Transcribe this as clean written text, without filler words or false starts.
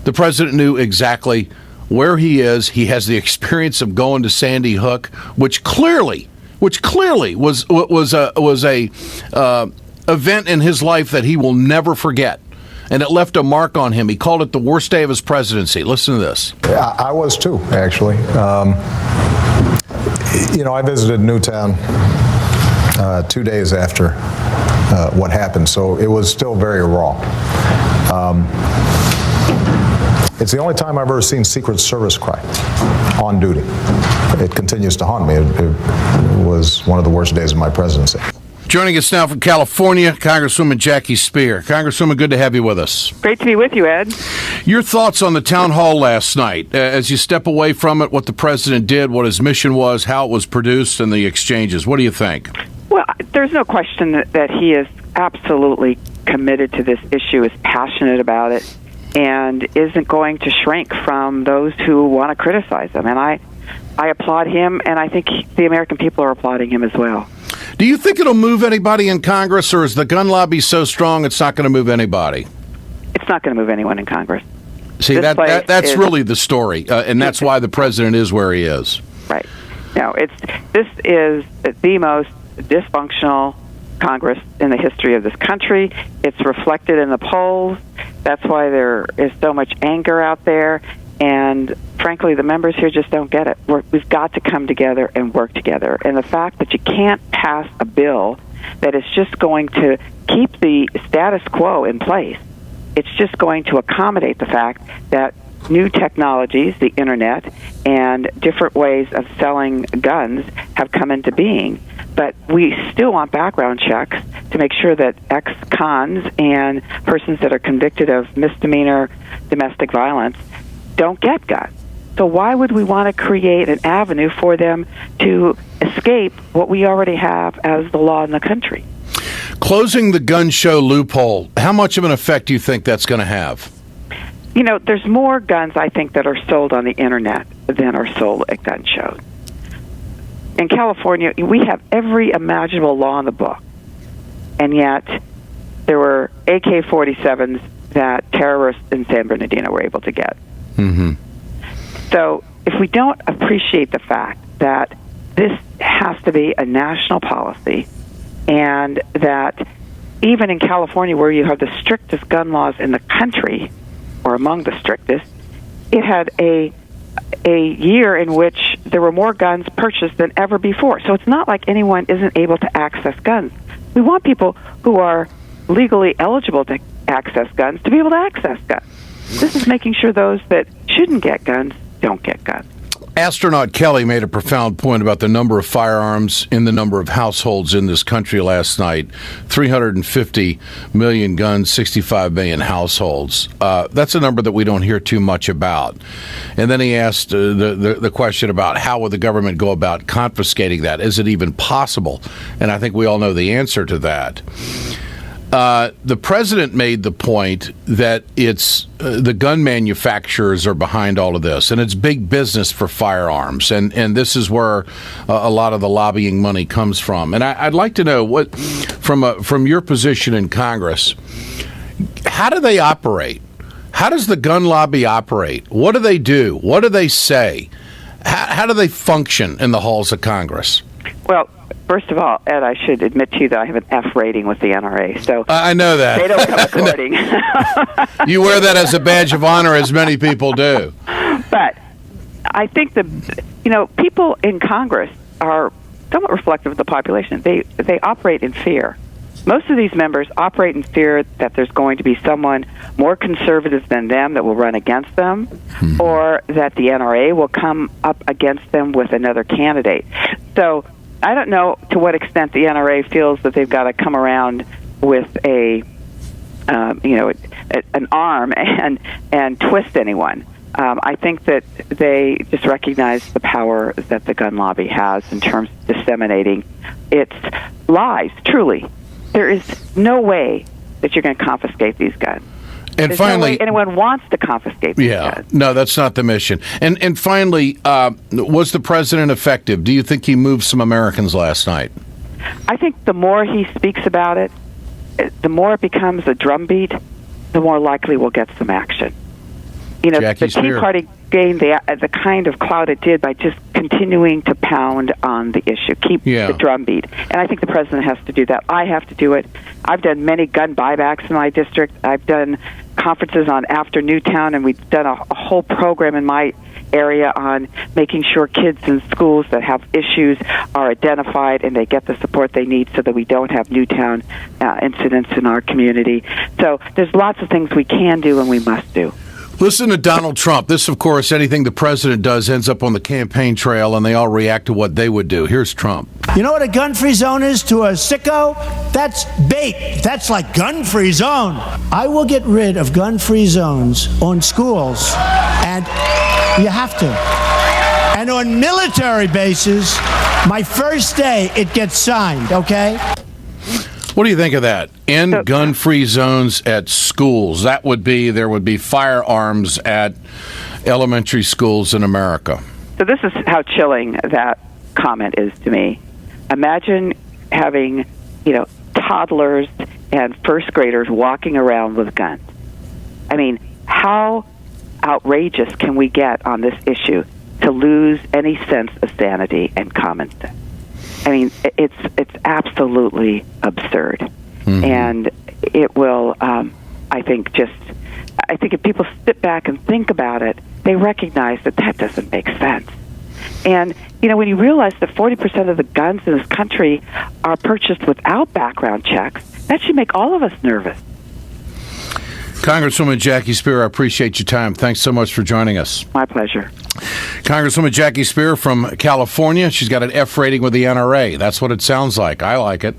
The president knew exactly where he is. He has the experience of going to Sandy Hook, which clearly was a event in his life that he will never forget. And it left a mark on him. He called it the worst day of his presidency. Listen to this. Yeah, I was too, actually. I visited Newtown 2 days after what happened, so it was still very raw. It's the only time I've ever seen Secret Service cry on duty. It continues to haunt me. It was one of the worst days of my presidency. Joining us now from California, Congresswoman Jackie Speier. Congresswoman, good to have you with us. Great to be with you, Ed. Your thoughts on the town hall last night, as you step away from it, what the president did, what his mission was, how it was produced, and the exchanges. What do you think? Well, there's no question that he is absolutely committed to this issue, is passionate about it, and isn't going to shrink from those who want to criticize him. And I applaud him, and I think the American people are applauding him as well. Do you think it'll move anybody in Congress, or is the gun lobby so strong it's not going to move anybody? It's not going to move anyone in Congress. See, that's really the story, and that's why the president is where he is. Right. No, this is the most dysfunctional Congress in the history of this country. It's reflected in the polls. That's why there is so much anger out there. And frankly, the members here just don't get it. We've got to come together and work together. And the fact that you can't pass a bill that is just going to keep the status quo in place, it's just going to accommodate the fact that new technologies, the internet, and different ways of selling guns have come into being. But we still want background checks to make sure that ex-cons and persons that are convicted of misdemeanor domestic violence don't get guns. So why would we want to create an avenue for them to escape what we already have as the law in the country? Closing the gun show loophole, how much of an effect do you think that's going to have? There's more guns, I think, that are sold on the internet than are sold at gun shows. In California, we have every imaginable law in the book, and yet there were AK-47s that terrorists in San Bernardino were able to get. Mm-hmm. So if we don't appreciate the fact that this has to be a national policy, and that even in California, where you have the strictest gun laws in the country, or among the strictest, it had a year in which there were more guns purchased than ever before. So it's not like anyone isn't able to access guns. We want people who are legally eligible to access guns to be able to access guns. This is making sure those that shouldn't get guns don't get guns. Astronaut Kelly made a profound point about the number of firearms in the number of households in this country last night. 350 million guns, 65 million households. That's a number that we don't hear too much about. And then he asked the question about how would the government go about confiscating that? Is it even possible? And I think we all know the answer to that. The president made the point that it's the gun manufacturers are behind all of this, and it's big business for firearms, and this is where a lot of the lobbying money comes from. And I'd like to know what, from your position in Congress, how do they operate? How does the gun lobby operate? What do they do? What do they say? How do they function in the halls of Congress? Well, first of all, Ed, I should admit to you that I have an F rating with the NRA. So I know that. They don't come according. You wear that as a badge of honor, as many people do. But I think people in Congress are somewhat reflective of the population. They operate in fear. Most of these members operate in fear that there's going to be someone more conservative than them that will run against them, or that the NRA will come up against them with another candidate. So I don't know to what extent the NRA feels that they've got to come around with an arm and twist anyone. I think that they just recognize the power that the gun lobby has in terms of disseminating its lies. Truly, there is no way that you're going to confiscate these guns. And There's finally, no way anyone wants to confiscate these guns. No, that's not the mission. And finally, was the president effective? Do you think he moved some Americans last night? I think the more he speaks about it, the more it becomes a drumbeat, the more likely we'll get some action. You know, Jackie the Tea Speier. Party gained the kind of clout it did by just continuing to pound on the issue, keep the drumbeat. And I think the president has to do that. I have to do it. I've done many gun buybacks in my district. I've done conferences on After Newtown, and we've done a whole program in my area on making sure kids in schools that have issues are identified and they get the support they need so that we don't have Newtown incidents in our community. So there's lots of things we can do and we must do. Listen to Donald Trump. This, of course, anything the president does ends up on the campaign trail, and they all react to what they would do. Here's Trump. You know what a gun-free zone is to a sicko? That's bait. That's like gun-free zone. I will get rid of gun-free zones on schools, and you have to. And on military bases, my first day, it gets signed, okay? What do you think of that? End gun-free zones at schools. That would be, there would be firearms at elementary schools in America. So this is how chilling that comment is to me. Imagine having, toddlers and first graders walking around with guns. I mean, how outrageous can we get on this issue to lose any sense of sanity and common sense? I mean, it's absolutely absurd, and it will. I think if people sit back and think about it, they recognize that doesn't make sense. And when you realize that 40% of the guns in this country are purchased without background checks, that should make all of us nervous. Congresswoman Jackie Speier, I appreciate your time. Thanks so much for joining us. My pleasure. Congresswoman Jackie Speier from California. She's got an F rating with the NRA. That's what it sounds like. I like it.